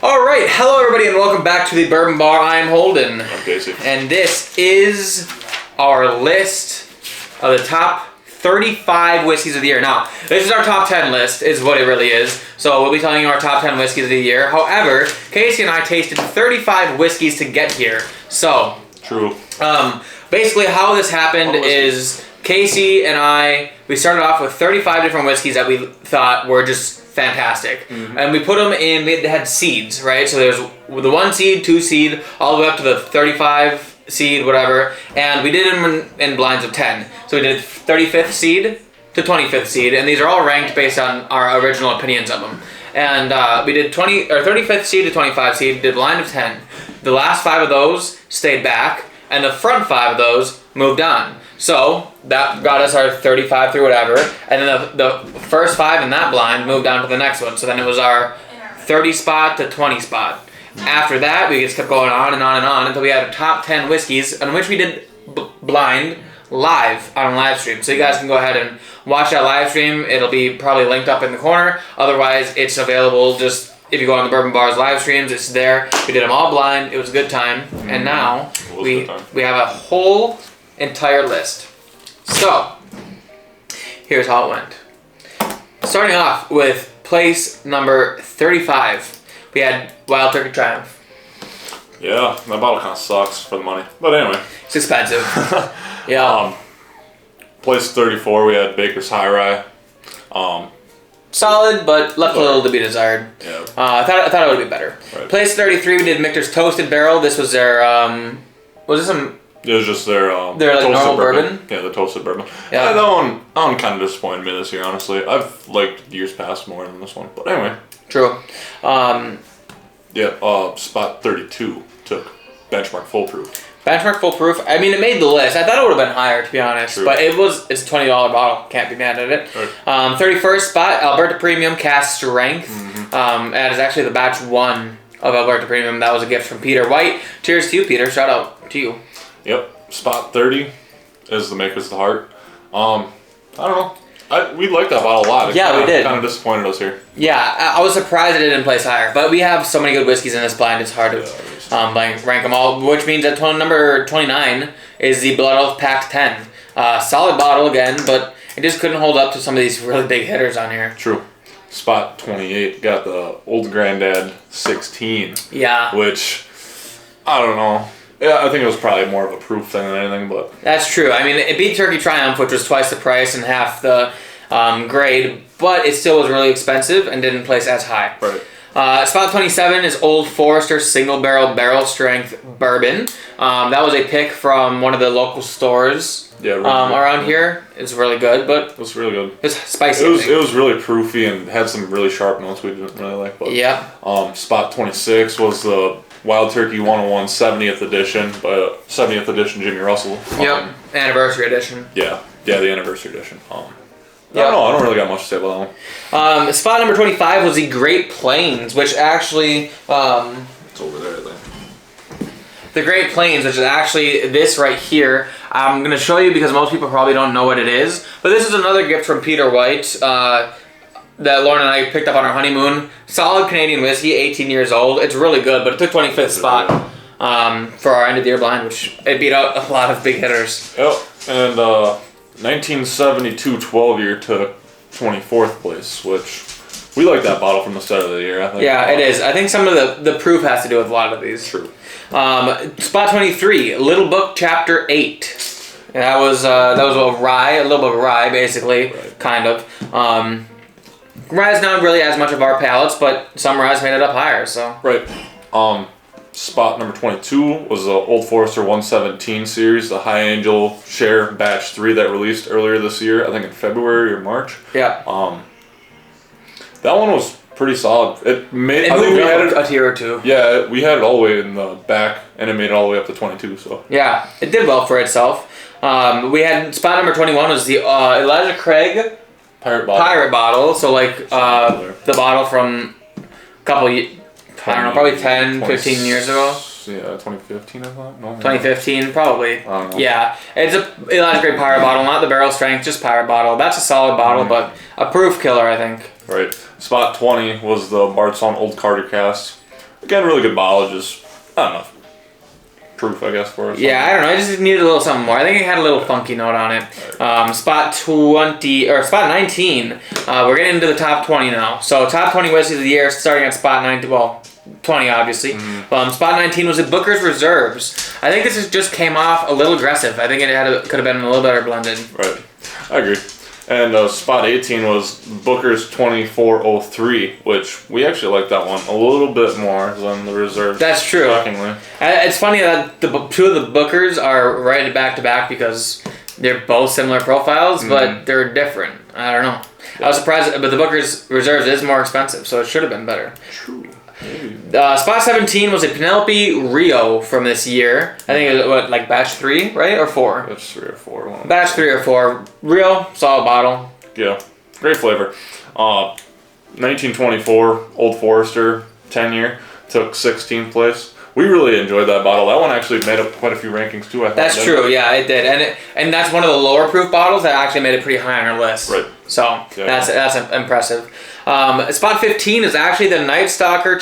All right, hello everybody, and welcome back to the Bourbon Bar. I'm Holden. I'm Casey. And this is our list of the top 35 whiskeys of the year. Now, this is our top 10 list, is what it really is. So we'll be telling you our top 10 whiskeys of the year. However, Casey and I tasted 35 whiskeys to get here. So, true. Basically how this happened is Casey and I, we started off with 35 different whiskeys that we thought were just fantastic. Mm-hmm. And we put them in, they had seeds, right? So there's the 1 seed, 2 seed, all the way up to the 35 seed, whatever. And we did them in blinds of 10. So we did 35th seed to 25th seed, and these are all ranked based on our original opinions of them. And we did 35th seed to 25 seed, did blind of 10. The last 5 of those stayed back, and the front 5 of those moved on. So that got us our 35 through whatever, and then the first 5 in that blind moved on to the next one. So then it was our 30 spot to 20 spot. After that, we just kept going on and on and on until we had a top 10 whiskeys, on which we did blind live on live stream. So you guys can go ahead and watch that live stream. It'll be probably linked up in the corner. Otherwise, it's available just if you go on the Bourbon Bar's live streams. It's there. We did them all blind. It was a good time. And now we have a whole entire list. So here's how it went. Starting off with place number 35, we had Wild Turkey Triumph. Yeah, that bottle kind of sucks for the money. But anyway. It's expensive. Yeah. Place 34, we had Baker's High Rye. Solid, but left a little to be desired. Yeah. I thought it would be better. Right. Place 33, we did Michter's Toasted Barrel. This was their, was this some... It was just their like normal bourbon? Yeah, the toasted bourbon. Yeah. That one kind of disappointed me this year, honestly. I've liked years past more than this one. But anyway. True. Yeah, spot 32 took Benchmark Foolproof. Benchmark Foolproof. I mean, it made the list. I thought it would have been higher, to be honest. True. But it's a $20 bottle. Can't be mad at it. Right. 31st spot, Alberta Premium Cask Strength. Mm-hmm. That is actually the batch 1 of Alberta Premium. That was a gift from Peter White. Cheers to you, Peter. Shout out to you. Yep. Spot 30 is the Maker's of the Heart. I don't know. We liked that bottle a lot. We did. Kind of disappointed us here. Yeah, I was surprised it didn't place higher. But we have so many good whiskeys in this blind, it's hard to rank them all. Which means that number 29 is the Blood Oath Pact 10. Solid bottle again, but it just couldn't hold up to some of these really big hitters on here. True. Spot 28 got the Old Granddad 16. Yeah. Which, I don't know. Yeah, I think it was probably more of a proof thing than anything, but... That's true. I mean, it beat Turkey Triumph, which was twice the price and half the grade, but it still was really expensive and didn't place as high. Right. Spot 27 is Old Forester Single Barrel Strength Bourbon. That was a pick from one of the local stores around here. It's really good, but... It was really good. It's spicy. It was really proofy and had some really sharp notes we didn't really like. But, yeah. Spot 26 was the Wild Turkey 101 70th edition, 70th edition Jimmy Russell. Yep, anniversary edition. Yeah, the anniversary edition. I don't know, I don't really got much to say about that one. Spot number 25 was the Great Plains, which actually... it's over there, I think. The Great Plains, which is actually this right here. I'm going to show you because most people probably don't know what it is. But this is another gift from Peter White that Lauren and I picked up on our honeymoon. Solid Canadian whiskey, 18 years old. It's really good, but it took 25th spot for our end of the year blind, which it beat out a lot of big hitters. Yep, and 1972 12-year took 24th place, which we like that bottle from the start of the year, I think. Yeah, it is. I think some of the proof has to do with a lot of these. True. Spot 23, Little Book Chapter 8. And that was a little bit of rye, basically, kind of. Rye's not really as much of our palates, but some ryes made it up higher, so. Right. Spot number 22 was the Old Forester 117 series, the High Angel Share Batch 3 that released earlier this year, I think in February or March. Yeah. That one was pretty solid. I think we had it a tier or two. Yeah, we had it all the way in the back, and it made it all the way up to 22. So. Yeah, it did well for itself. We had spot number 21 was the Elijah Craig Pirate Bottle. So like the bottle from a couple, I don't know, probably 10, 15 years ago. Yeah, 2015 I thought. No, 2015 probably. I don't know. Yeah, it's a Elijah Craig Pirate Bottle, not the barrel strength, just Pirate Bottle. That's a solid bottle, but a proof killer, I think. Right. Spot 20 was the Bardstown Old Carter Cast. Again, really good bottle. Just not enough proof, I guess, for us. Yeah, I don't know. I just needed a little something more. I think it had a little funky note on it. Spot 20 or spot 19. We're getting into the top 20 now. So top 20 whiskeys of the year, starting at spot 19. Well, 20 obviously. Spot 19 was at Booker's Reserves. I think just came off a little aggressive. I think it could have been a little better blended. Right, I agree. And spot 18 was Booker's 2403, which we actually like that one a little bit more than the Reserve. That's true. Shockingly. It's funny that two of the Bookers are right back to back because they're both similar profiles, but they're different. I don't know. I was surprised, but the Booker's Reserves is more expensive, so it should have been better. True. Spot 17 was a Penelope Rio from this year. I think it was like batch 3, right? Or 4? Batch 3 or 4. Batch 3 or 4. Rio, solid bottle. Yeah, great flavor. 1924 Old Forester 10-year took 16th place. We really enjoyed that bottle. That one actually made up quite a few rankings too, I thought. That's true, yeah, it did. And that's one of the lower proof bottles that actually made it pretty high on our list. Right. So that's impressive. Spot 15 is actually the Night Stalker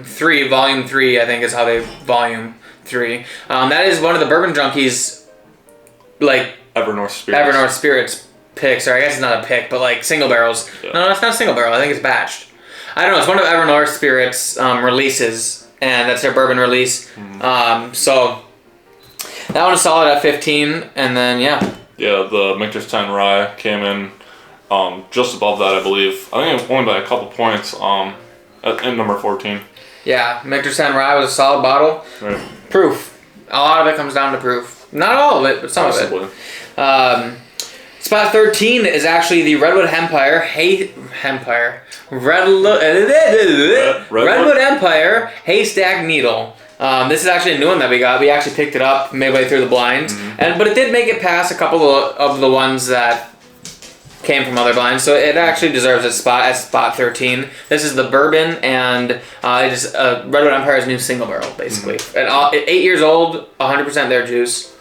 3, Volume 3, I think is how they Volume 3. That is one of the Bourbon Junkies, like Evernorth Spirits picks, or I guess it's not a pick, but like single barrels. Yeah. No, it's not a single barrel. I think it's batched. I don't know. It's one of Evernorth Spirits releases, and that's their bourbon release. So that one is solid at 15, and then yeah. Yeah, the Michter's 10 Rye came in just above that, I believe. I think it was only by a couple points in number 14. Yeah, Michter's 10 Rye was a solid bottle. Right. Proof. A lot of it comes down to proof. Not all of it, but some of it. Spot 13 is actually the Redwood Empire Redwood Empire Haystack Needle. This is actually a new one that we got. We actually picked it up midway through the blinds, but it did make it past a couple of the ones that came from other blinds, so it actually deserves its spot at spot 13. This is the bourbon, and it is Redwood Empire's new single barrel, basically. At 8 years old, 100% their juice.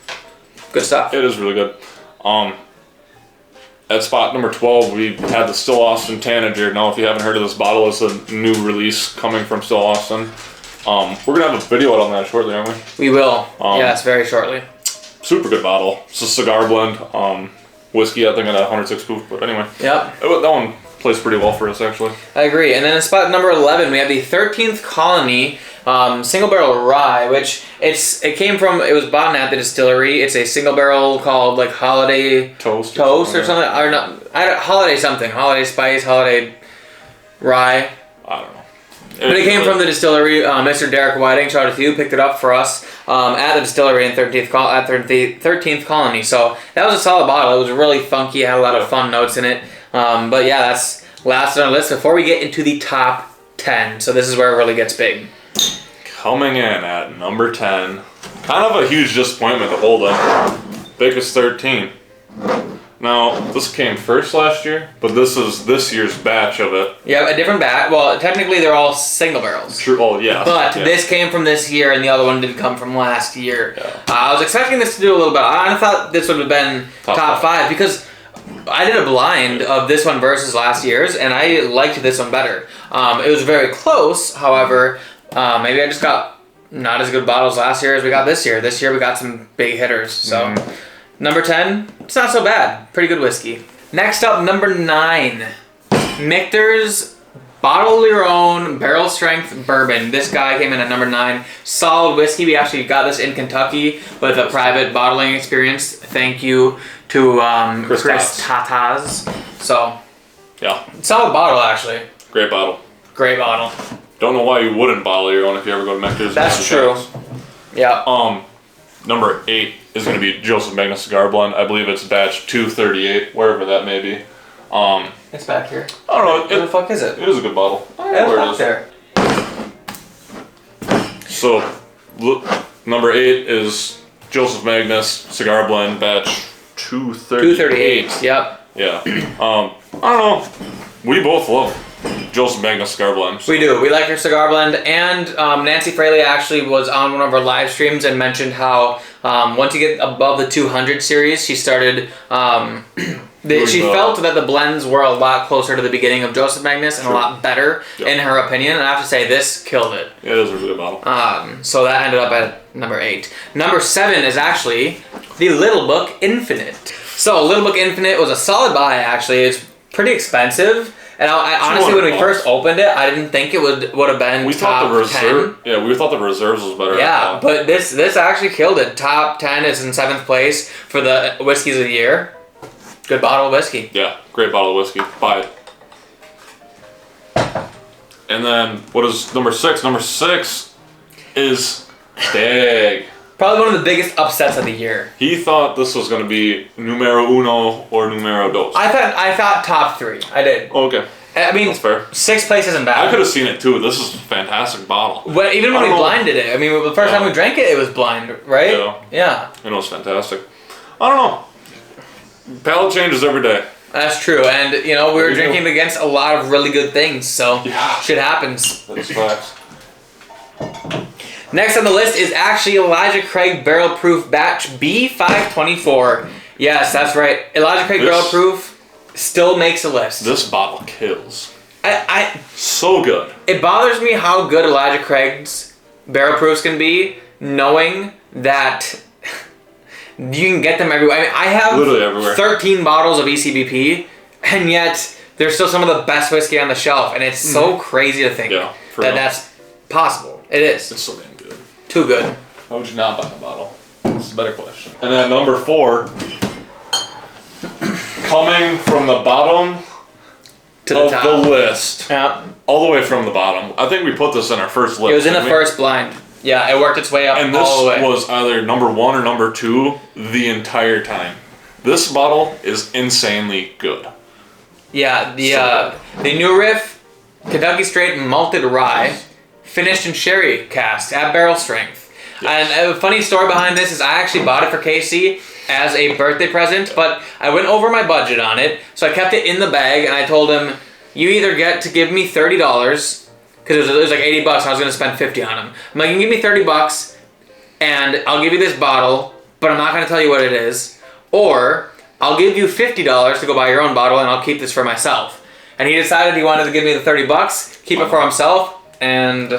Good stuff. It is really good. At spot number 12, we had the Still Austin Tanager. Now, if you haven't heard of this bottle, it's a new release coming from Still Austin. We're going to have a video out on that shortly, aren't we? We will. Yes, very shortly. Super good bottle. It's a cigar blend. Whiskey, I think, at 106 proof. But anyway. Yep. That one plays pretty well for us, actually. I agree. And then in spot number 11, we have the 13th Colony single barrel rye, which it was bought at the distillery. It's a single barrel called like Holiday Toast or something. Or not, Holiday something. Holiday Spice, Holiday Rye. I don't know. But it came from the distillery. Mr. Derek Whiting, shout out to you, picked it up for us at the distillery in 13th Colony. So that was a solid bottle. It was really funky, had a lot of fun notes in it. But yeah, that's last on our list before we get into the top 10. So this is where it really gets big. Coming in at number 10. Kind of a huge disappointment to hold it. Baker's 13. Now, this came first last year, but this is this year's batch of it. Yeah, a different batch. Well, technically they're all single barrels. True. Oh, yeah. But this came from this year, and the other one did come from last year. Yeah. I was expecting this to do a little bit. I thought this would have been top five because I did a blind of this one versus last year's, and I liked this one better. It was very close, however. Maybe I just got not as good bottles last year as we got this year. This year we got some big hitters. So number 10, it's not so bad. Pretty good whiskey. Next up, number 9, Michter's Bottle Your Own Barrel Strength Bourbon. This guy came in at number 9. Solid whiskey. We actually got this in Kentucky with a private bottling experience. Thank you to Chris Tatas. So, yeah, solid bottle actually. Great bottle. Great bottle. Don't know why you wouldn't bottle your own if you ever go to Michter's. That's true. Yeah. Number 8 is going to be Joseph Magnus Cigar Blend. I believe it's batch 238, wherever that may be. It's back here. I don't know. Where the fuck is it? It is a good bottle. I don't know where it is. There. So, number 8 is Joseph Magnus Cigar Blend, batch 238. Yep. Yeah. I don't know. We both love Joseph Magnus Cigar Blend. We do. We like her cigar blend. And Nancy Fraley actually was on one of our live streams and mentioned how once you get above the 200 series, she started She felt that the blends were a lot closer to the beginning of Joseph Magnus and a lot better in her opinion. And I have to say, this killed it. Yeah, it is a really good bottle. So that ended up at number 8. Number 7 is actually the Little Book Infinite. So Little Book Infinite was a solid buy, actually. It's pretty expensive. And I honestly, when we first opened it, I didn't think it would have been top 10. Yeah, we thought the reserves was better. Yeah, but this actually killed it. Top 10 is in 7th place for the whiskeys of the year. Good bottle of whiskey. Yeah, great bottle of whiskey. Buy it. And then, what is number 6? Number 6 is Stag. Probably one of the biggest upsets of the year. He thought this was going to be numero uno or numero dos. I thought top 3. I did. Okay. I mean, that's fair. 6th place isn't bad. I could have seen it too. This is a fantastic bottle. But even when we blinded it, I mean, the first time we drank it, it was blind, right? Yeah. It was fantastic. I don't know. Palate changes every day. That's true, and we were drinking against a lot of really good things, so shit happens. That's facts. Next on the list is actually Elijah Craig Barrel Proof Batch B524. Yes, that's right. Elijah Craig Barrel Proof still makes a list. This bottle kills. I so good. It bothers me how good Elijah Craig's Barrel Proofs can be, knowing that you can get them everywhere. I mean, I have literally everywhere. 13 bottles of ECBP, and yet they're still some of the best whiskey on the shelf, and it's so crazy to think that's possible. It is. It's so damn good. Too good. Why would you not buy the bottle? This is a better question. And then number 4, coming from the bottom to the top the list. Yeah. All the way from the bottom. I think we put this in our first list. It was in the first blind. Yeah, it worked its way up and all the way. And this was either number 1 or number 2 the entire time. This bottle is insanely good. Yeah, the New Riff Kentucky Straight Malted Rye, finished in sherry cask at barrel strength. Yes. And a funny story behind this is I actually bought it for Casey as a birthday present, but I went over my budget on it, so I kept it in the bag, and I told him, you either get to give me $30, because it was like $80 and I was going to spend $50 on them. I'm like, you can give me $30 and I'll give you this bottle, but I'm not going to tell you what it is. Or I'll give you $50 to go buy your own bottle and I'll keep this for myself. And he decided he wanted to give me the $30, keep it for himself, and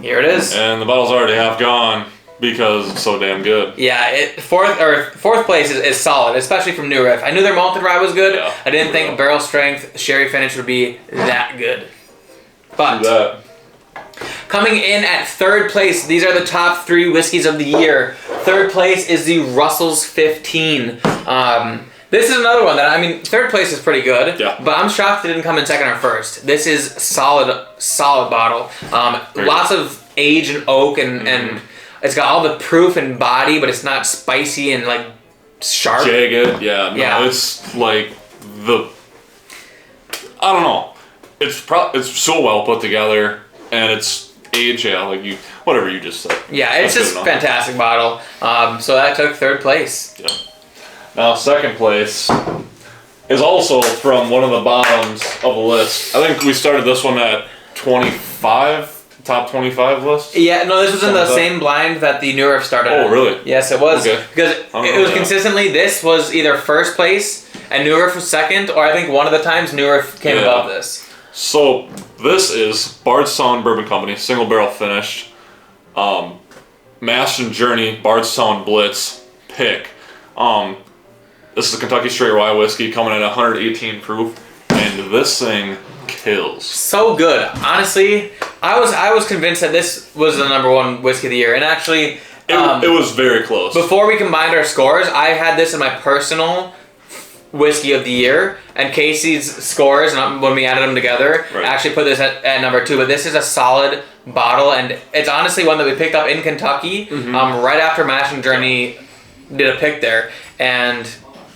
here it is. And the bottle's already half gone because it's so damn good. Yeah, fourth place is solid, especially from New Riff. I knew their malted rye was good. Yeah, I didn't think barrel strength sherry finish would be that good. But coming in at 3rd place, these are the top 3 whiskeys of the year. 3rd place is the Russell's 15. This is another one that, I mean, 3rd place is pretty good. Yeah. But I'm shocked it didn't come in 2nd or 1st. This is solid bottle. Lots of age and oak, and it's got all the proof and body, but it's not spicy and like sharp. Jagged, it's like I don't know. It's so well put together, and it's aged, whatever you just said. Yeah, it's just a fantastic bottle. So that took 3rd place. Yeah. Now 2nd place is also from one of the bottoms of the list. I think we started this one at 25, top 25 list. Yeah, no, this was in the same blind that the New Riff started. Oh, really? Yes, it was. Okay. Because it was consistently, this was either 1st place and New Riff was 2nd, or I think one of the times New Riff came above this. So this is Bardstown Bourbon Company, single barrel finished, Mash and Journey Bardstown Blitz pick. This is a Kentucky Straight Rye whiskey coming at 118 proof, and this thing kills. So good. Honestly, I was convinced that this was the number 1 whiskey of the year, and actually, it was very close. Before we combined our scores, I had this in my personal whiskey of the year, and Casey's scores, and when we added them together, actually put this at number 2. But this is a solid bottle, and it's honestly one that we picked up in Kentucky right after Mash and Journey did a pick there, and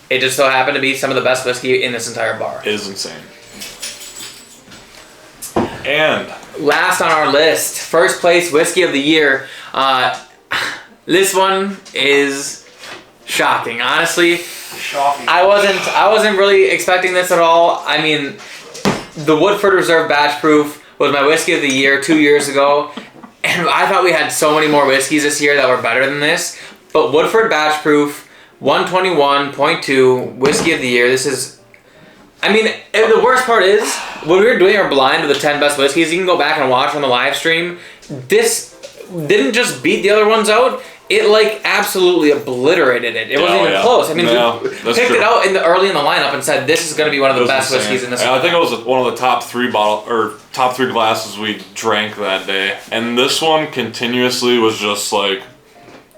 it just so happened to be some of the best whiskey in this entire bar. It is insane. And last on our list, 1st place whiskey of the year. This one is shocking, honestly. Shocking. I wasn't really expecting this at all. I mean, the Woodford Reserve Batch Proof was my whiskey of the year 2 years ago, and I thought we had so many more whiskeys this year that were better than this. But Woodford Batch Proof 121.2 whiskey of the year. This is, I mean, the worst part is when we were doing our blind of the 10 best whiskeys, you can go back and watch on the live stream. This didn't just beat the other ones out. It like absolutely obliterated it. It wasn't even close. I mean, we picked it out early in the lineup and said this is going to be one of the best whiskeys in this. I think it was one of the top 3 glasses we drank that day, and this one continuously was just like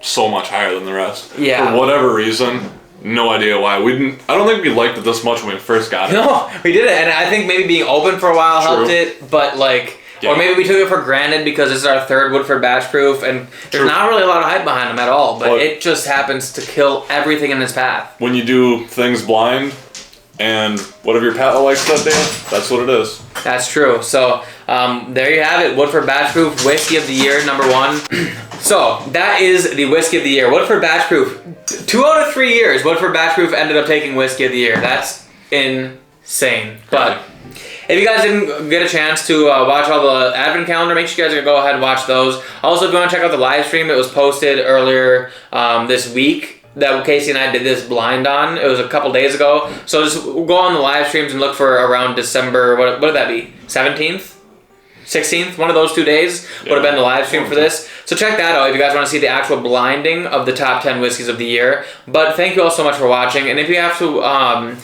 so much higher than the rest. Yeah. For whatever reason, no idea why. We didn't. I don't think we liked it this much when we first got it. No, we did it, and I think maybe being open for a while helped it, but like. Yeah. Or maybe we took it for granted because this is our 3rd Woodford batch proof, and there's not really a lot of hype behind them at all, but it just happens to kill everything in its path. When you do things blind, and whatever your palate likes that day, that's what it is. That's true. So there you have it, Woodford batch proof whiskey of the year, number 1. So that is the whiskey of the year. Woodford batch proof. 2 out of 3 years, Woodford batch proof ended up taking whiskey of the year. That's insane. But if you guys didn't get a chance to watch all the advent calendar, make sure you guys go ahead and watch those. Also, if you want to check out the live stream, it was posted earlier this week that Casey and I did this blind on. It was a couple days ago. So just go on the live streams and look for around December, what would that be? 17th? 16th? One of those 2 days would have been the live stream for this. So check that out if you guys want to see the actual blinding of the top 10 whiskeys of the year. But thank you all so much for watching. And if you have to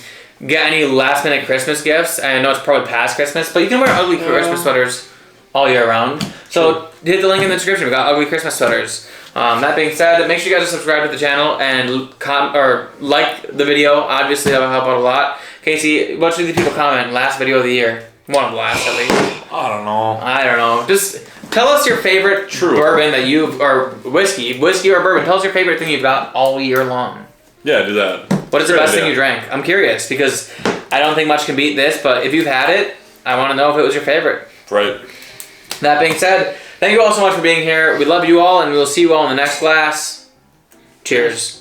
get any last minute Christmas gifts, I know it's probably past Christmas, but you can wear ugly Christmas sweaters all year round. So hit the link in the description. We got ugly Christmas sweaters. That being said, make sure you guys subscribe to the channel and like the video. Obviously, that will help out a lot. Casey, what should the people comment? Last video of the year. One of the last, at least. I don't know. Just tell us your favorite bourbon that or whiskey or bourbon. Tell us your favorite thing you've got all year long. Yeah, do that. What is the best thing you drank? I'm curious because I don't think much can beat this, but if you've had it, I want to know if it was your favorite. Right. That being said, thank you all so much for being here. We love you all, and we'll see you all in the next glass. Cheers.